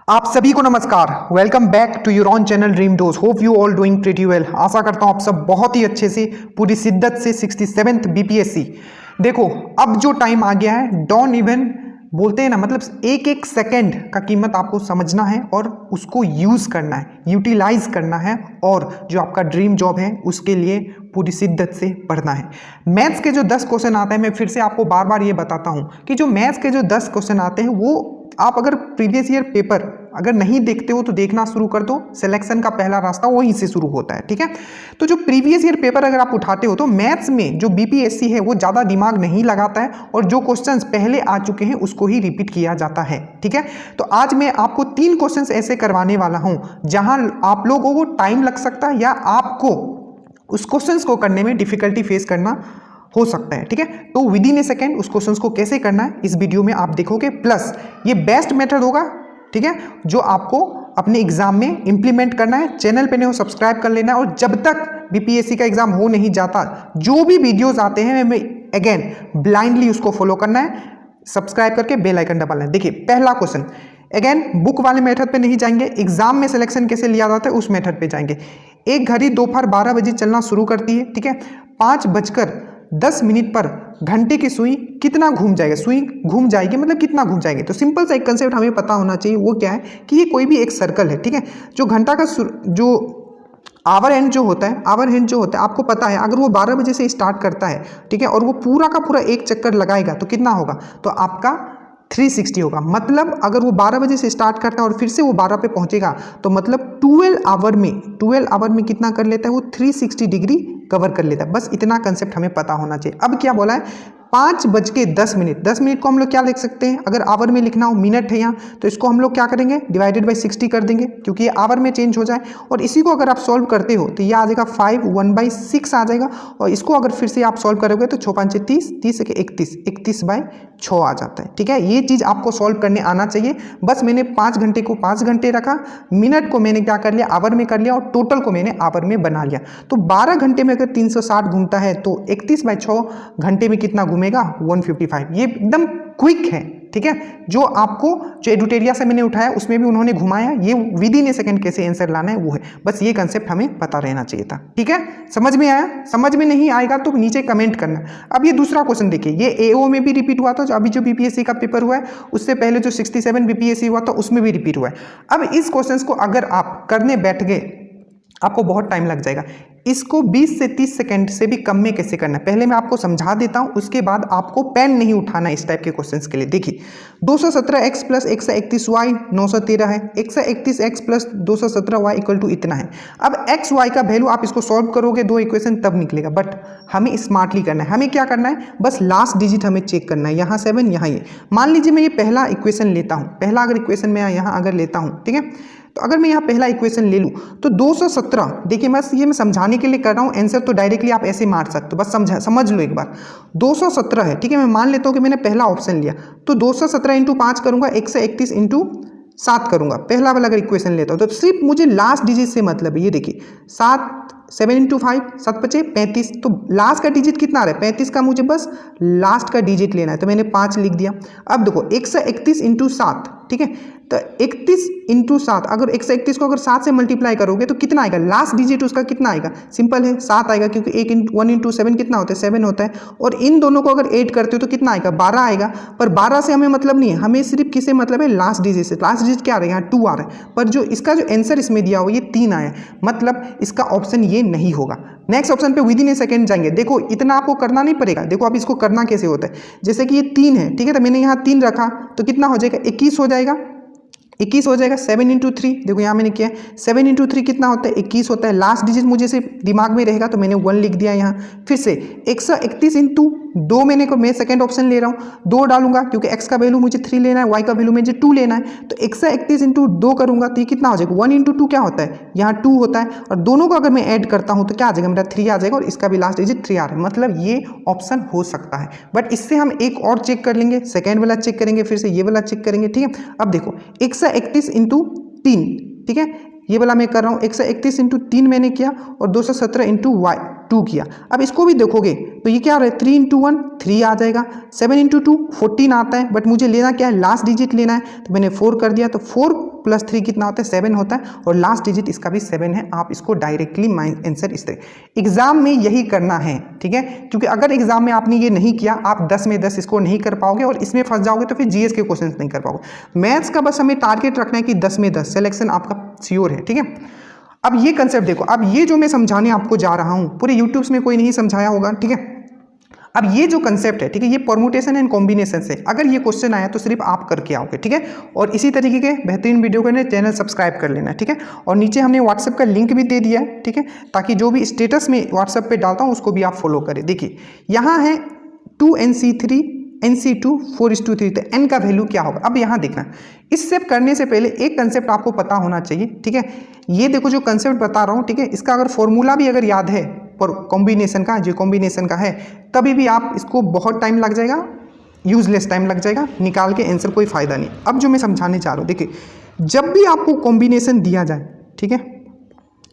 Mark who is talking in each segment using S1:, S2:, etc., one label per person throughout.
S1: आप सभी को नमस्कार। Welcome back to your own channel dream dose. Hope you all doing pretty well. आशा करता हूं आप सब बहुत ही अच्छे से पूरी शिद्दत से 67th बीपीएससी। देखो अब जो टाइम आ गया है, डोंट इवन बोलते हैं ना, मतलब एक एक सेकंड का कीमत आपको समझना है और उसको यूज़ करना है, यूटिलाइज करना है और जो आपका ड्रीम जॉब है उसके लिए पूरी शिद्दत से पढ़ना है। मैथ्स के जो 10 क्वेश्चन आते हैं, मैं फिर से आपको बार बार ये बताता हूँ कि जो मैथ्स के जो 10 क्वेश्चन आते हैं वो आप अगर प्रीवियस ईयर पेपर अगर नहीं देखते हो तो देखना शुरू कर दो। सिलेक्शन का पहला रास्ता वहीं से शुरू होता है, ठीक है। तो जो प्रीवियस ईयर पेपर अगर आप उठाते हो तो मैथ्स में जो बीपीएससी है वो ज़्यादा दिमाग नहीं लगाता है और जो क्वेश्चंस पहले आ चुके हैं उसको ही रिपीट किया जाता है, ठीक है। तो आज मैं आपको 3 क्वेश्चंस ऐसे करवाने वाला हूं जहां आप लोगों को टाइम लग सकता है या आपको उस क्वेश्चंस को करने में डिफिकल्टी फेस करना हो सकता है, ठीक है। तो विद इन ए सेकेंड उस क्वेश्चंस को कैसे करना है इस वीडियो में आप देखोगे। प्लस ये बेस्ट मेथड होगा, ठीक है, जो आपको अपने एग्जाम में इंप्लीमेंट करना है। चैनल पे नहीं हो सब्सक्राइब कर लेना है और जब तक बीपीएससी का एग्जाम हो नहीं जाता जो भी वीडियोस आते हैं मैं अगेन ब्लाइंडली उसको फॉलो करना है, सब्सक्राइब करके बेल आइकन दबाना है। देखिए पहला क्वेश्चन, अगेन बुक वाले मेथड पे नहीं जाएंगे, एग्जाम में सिलेक्शन कैसे लिया जाता है उस मेथड पे जाएंगे। एक घड़ी दोपहर 12 बजे चलना शुरू करती है, ठीक है। 5:10 पर घंटे की सुई कितना घूम जाएगा, सुई घूम जाएगी मतलब कितना घूम जाएंगे। तो सिंपल सा एक कंसेप्ट हमें पता होना चाहिए, वो क्या है कि ये कोई भी एक सर्कल है, ठीक है। जो घंटा का जो आवर हैंड जो होता है, आवर हैंड जो होता है आपको पता है, अगर वो 12 बजे से स्टार्ट करता है, ठीक है, और वो पूरा का पूरा एक चक्कर लगाएगा तो कितना होगा, तो आपका 360 होगा। मतलब अगर वो 12 बजे से स्टार्ट करता है और फिर से वो 12 पे पहुंचेगा तो मतलब 12 आवर में कितना कर लेता है वो 360 डिग्री कवर कर लेता है। बस इतना कंसेप्ट हमें पता होना चाहिए। अब क्या बोला है, 5:10। 10 मिनट को हम लोग क्या लिख सकते हैं, अगर आवर में लिखना हो, मिनट है यहाँ, तो इसको हम लोग क्या करेंगे, डिवाइडेड बाई 60 कर देंगे क्योंकि ये आवर में चेंज हो जाए। और इसी को अगर आप सॉल्व करते हो तो ये आ जाएगा 5 1/6 आ जाएगा। और इसको अगर फिर से आप सॉल्व करोगे तो 6 5 30, 30 से 31, 31/6 आ जाता है, ठीक है। ये चीज़ आपको सॉल्व करने आना चाहिए। बस मैंने 5 घंटे को 5 घंटे रखा, मिनट को मैंने क्या कर लिया, आवर में कर लिया और टोटल को मैंने आवर में बना लिया। तो 12 घंटे में अगर 360 घूमता है तो 31/6 घंटे में कितना घूमेगा, 155। ये एकदम क्विक है, ठीक है। जो आपको जो एडुटेरिया से मैंने उठाया उसमें भी उन्होंने घुमाया, ये विद इन ए सेकंड कैसे आंसर लाना है वो है। बस ये कंसेप्ट हमें पता रहना चाहिए था, ठीक है। समझ में आया? समझ में नहीं आएगा तो नीचे कमेंट करना। अब ये दूसरा क्वेश्चन देखिए, ये एओ में भी रिपीट हुआ था, जो अभी जो बीपीएससी का पेपर हुआ है उससे पहले जो 67 बीपीएससी हुआ था उसमें भी रिपीट हुआ है। अब इस क्वेश्चन को अगर आप करने बैठ गए आपको बहुत टाइम लग जाएगा। इसको 20 से 30 सेकंड से भी कम में कैसे करना है पहले मैं आपको समझा देता हूं, उसके बाद आपको पेन नहीं उठाना इस टाइप के क्वेश्चंस के लिए। देखिए 217x प्लस 131y 913 है, 131x plus 217y equal to इतना है। अब x y का वैल्यू आप इसको सॉल्व करोगे दो इक्वेशन तब निकलेगा, बट हमें स्मार्टली करना है। हमें क्या करना है, बस लास्ट डिजिट हमें चेक करना है, यहाँ 7 यहाँ ये। मान लीजिए मैं ये पहला इक्वेशन लेता हूँ, पहला अगर इक्वेशन मैं यहाँ अगर लेता हूँ, ठीक है, तो अगर मैं यहाँ पहला इक्वेशन ले लूँ तो 217, देखिए बस ये मैं समझाने के लिए कर रहा हूँ, आंसर तो डायरेक्टली आप ऐसे मार सकते हो, बस समझ लो एक बार। 217 है, ठीक है, मैं मान लेता हूँ कि मैंने पहला ऑप्शन लिया तो 217 × 5 करूँगा, 131 × 7 करूँगा, पहला वाला अगर इक्वेशन लेता हूँ तो सिर्फ मुझे लास्ट डिजिट से मतलब है। ये देखिए 7 × 5 7 5 35, तो लास्ट का डिजिट कितना आ रहा है 35 का, मुझे बस लास्ट का डिजिट लेना है तो मैंने 5 लिख दिया। अब देखो 131 × 7, ठीक है, तो 31 × 7, अगर 131 को अगर 7 से मल्टीप्लाई करोगे तो कितना आएगा, लास्ट डिजिट उसका कितना आएगा, सिंपल है 7 आएगा क्योंकि 1 × 7 कितना होता है 7 होता है। और इन दोनों को अगर ऐड करते हो तो कितना आएगा 12 आएगा। पर 12 से हमें मतलब नहीं है, हमें सिर्फ किससे मतलब है, लास्ट डिजिट से। लास्ट डिजिट क्या आ रहा है, यहाँ 2 आ रहा है, पर जो इसका जो आंसर इसमें दिया हुआ ये 3 आया है, मतलब इसका ऑप्शन ये नहीं होगा। नेक्स्ट ऑप्शन पे विद इन ए सेकंड जाएंगे। देखो इतना आपको करना नहीं पड़ेगा, देखो आप इसको करना कैसे होता है, जैसे कि ये 3 है, ठीक है, तो मैंने यहाँ 3 रखा तो कितना हो जाएगा 21 हो जाएगा, 21 हो जाएगा। 7 × 3, देखो यहाँ मैंने किया 7 × 3 कितना होता है 21 होता है। लास्ट डिजिट मुझे सिर्फ दिमाग में रहेगा तो मैंने 1 लिख दिया यहाँ। फिर से 131 × 2 मैं सेकंड ऑप्शन ले रहा हूँ, 2 डालूंगा क्योंकि x का वैल्यू मुझे 3 लेना है, y का वैल्यू मुझे 2 लेना है। तो 131 × 2 करूंगा तो ये कितना हो जाएगा, 1 × 2 क्या होता है, यहाँ 2 होता है, और दोनों को अगर मैं ऐड करता हूँ तो क्या आ जाएगा मेरा 3 आ जाएगा, और इसका भी लास्ट डिजिट 3 आ रहा है, मतलब ये ऑप्शन हो सकता है। बट इससे हम एक और चेक कर लेंगे, सेकेंड वाला चेक करेंगे, फिर से ये वाला चेक करेंगे, ठीक है। अब देखो 131 × 3, ठीक है, ये वाला मैं कर रहा हूँ 131 × 3 मैंने किया और 217 × 2 किया। अब इसको भी देखोगे तो ये क्या हो रहा है 3 × 1 3 आ जाएगा, 7 × 2 14 आता है, बट मुझे लेना क्या है लास्ट डिजिट लेना है, तो मैंने 4 कर दिया, तो 4 + 3 कितना होता है 7 होता है, और लास्ट डिजिट इसका भी 7 है। आप इसको डायरेक्टली आंसर इस तरह एग्जाम में यही करना है, ठीक है, क्योंकि अगर एग्जाम में आपने ये नहीं किया आप 10 में 10 इसको नहीं कर पाओगे और इसमें फंस जाओगे, तो फिर जीएस के क्वेश्चन नहीं कर पाओगे। मैथ्स का बस हमें टारगेट रखना है कि 10 में 10 सिलेक्शन आपका श्योर है, ठीक है। अब ये कंसेप्ट देखो, अब ये जो मैं समझाने आपको जा रहा हूं पूरे यूट्यूब में कोई नहीं समझाया होगा, ठीक है। अब ये जो कंसेप्ट है, ठीक है, ये परमुटेशन एंड कॉम्बिनेशन से अगर ये क्वेश्चन आया तो सिर्फ आप करके आओगे, ठीक है। और इसी तरीके के बेहतरीन वीडियो के लिए चैनल सब्सक्राइब कर लेना, ठीक है। और नीचे हमने व्हाट्सएप का लिंक भी दे दिया है, ठीक है, ताकि जो भी स्टेटस में व्हाट्सएप पे डालता हूँ उसको भी आप फॉलो करें। देखिए यहाँ है 2NC3 NC2 4:3, तो n का वैल्यू क्या होगा। अब यहाँ देखना, इस स्टेप करने से पहले एक कंसेप्ट आपको पता होना चाहिए, ठीक है। ये देखो जो कंसेप्ट बता रहा हूँ, ठीक है, इसका अगर फॉर्मूला भी अगर याद है पर कॉम्बिनेशन का, जो कॉम्बिनेशन का है, तभी भी आप इसको बहुत टाइम लग जाएगा, यूजलेस टाइम लग जाएगा, निकाल के आंसर कोई फायदा नहीं। अब जो मैं समझाने चाह रहा हूँ, देखिए जब भी आपको कॉम्बिनेशन दिया जाए, ठीक है,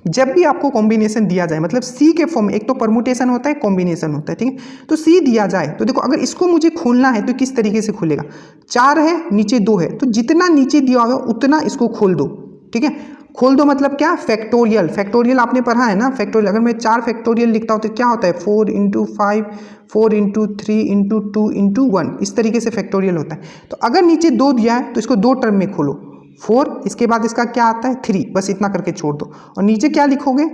S1: जब भी आपको कॉम्बिनेशन दिया जाए, मतलब सी के फॉर्म में, एक तो परमुटेशन होता है कॉम्बिनेशन होता है, ठीक है, तो सी दिया जाए तो देखो अगर इसको मुझे खोलना है तो किस तरीके से खुलेगा, 4 है नीचे 2 है, तो जितना नीचे दिया होगा उतना इसको खोल दो, ठीक है। खोल दो मतलब क्या, फैक्टोरियल, फैक्टोरियल आपने पढ़ा है ना, फैक्टोरियल। अगर मैं 4 फैक्टोरियल लिखता हूँ तो क्या होता है 4 × 5 4 × 3 × 2 × 1, इस तरीके से फैक्टोरियल होता है। तो अगर नीचे 2 दिया है तो इसको 2 टर्म में खोलो, 4, इसके बाद इसका क्या आता है 3, बस इतना करके छोड़ दो, और नीचे क्या लिखोगे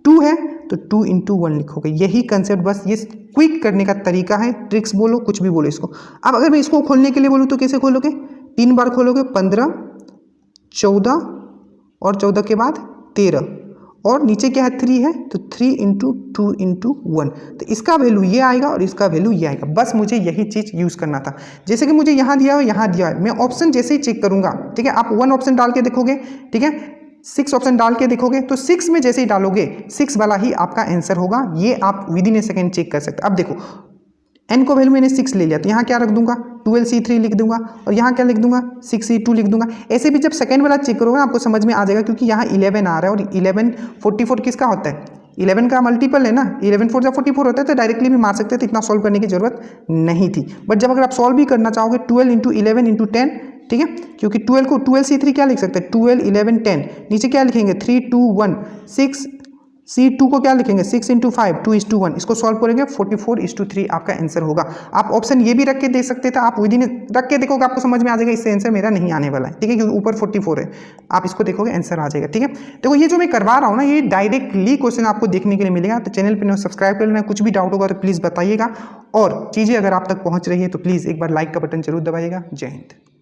S1: 2 है तो 2 × 1 लिखोगे। यही कंसेप्ट, बस ये क्विक करने का तरीका है, ट्रिक्स बोलो कुछ भी बोलो इसको। अब अगर मैं इसको खोलने के लिए बोलूँ तो कैसे खोलोगे, 3 बार खोलोगे, 15 14 और 14 के बाद 13, और नीचे क्या है 3 है तो 3 × 2 × 1, तो इसका वैल्यू ये आएगा और इसका वैल्यू ये आएगा। बस मुझे यही चीज़ यूज़ करना था। जैसे कि मुझे यहाँ दिया हो, यहाँ दिया है, मैं ऑप्शन जैसे ही चेक करूँगा, ठीक है, आप 1 ऑप्शन डाल के देखोगे, ठीक है, 6 ऑप्शन डाल के देखोगे, तो 6 में जैसे ही डालोगे 6 वाला ही आपका आंसर होगा। ये आप विदिन ए सेकेंड चेक कर सकते। अब देखो n को वैल्यू मैंने 6 ले लिया, तो यहाँ क्या रख दूंगा 12C3 लिख दूंगा, और यहाँ क्या लिख दूंगा 6C2 लिख दूंगा। ऐसे भी जब सेकंड वाला चेक करोगे ना आपको समझ में आ जाएगा, क्योंकि यहाँ 11 आ रहा है, और 11 44 किसका होता है, 11 का मल्टीपल है ना, 11 4 44 होता है, तो डायरेक्टली भी मार सकते हैं, तो इतना सॉल्व करने की जरूरत नहीं थी। बट जब अगर आप सॉल्व भी करना चाहोगे 12 × 11 × 10, ठीक है, क्योंकि 12 को 12C3 क्या लिख सकते हैं 12 11 10, नीचे क्या लिखेंगे 3 2 1 6, C2 को क्या लिखेंगे 6 × 5 2:1, इसको सॉल्व करेंगे 44:3 आपका आंसर होगा। आप ऑप्शन ये भी रख के देख सकते थे, आप विदिन रख के देखोगे आपको समझ में आ जाएगा, इससे आंसर मेरा नहीं आने वाला है, ठीक है, क्योंकि ऊपर 44 है, आप इसको देखोगे आंसर आ जाएगा, ठीक है। देखो ये जो मैं करवा रहा हूँ ना, ये डायरेक्टली क्वेश्चन आपको देखने के लिए मिलेगा। तो चैनल पर सब्सक्राइब कर लेना, कुछ भी डाउट होगा तो प्लीज़ बताइएगा, और चीज़ें अगर आप तक पहुँच रही है तो प्लीज़ एक बार लाइक का बटन जरूर दबाइएगा। जय हिंद।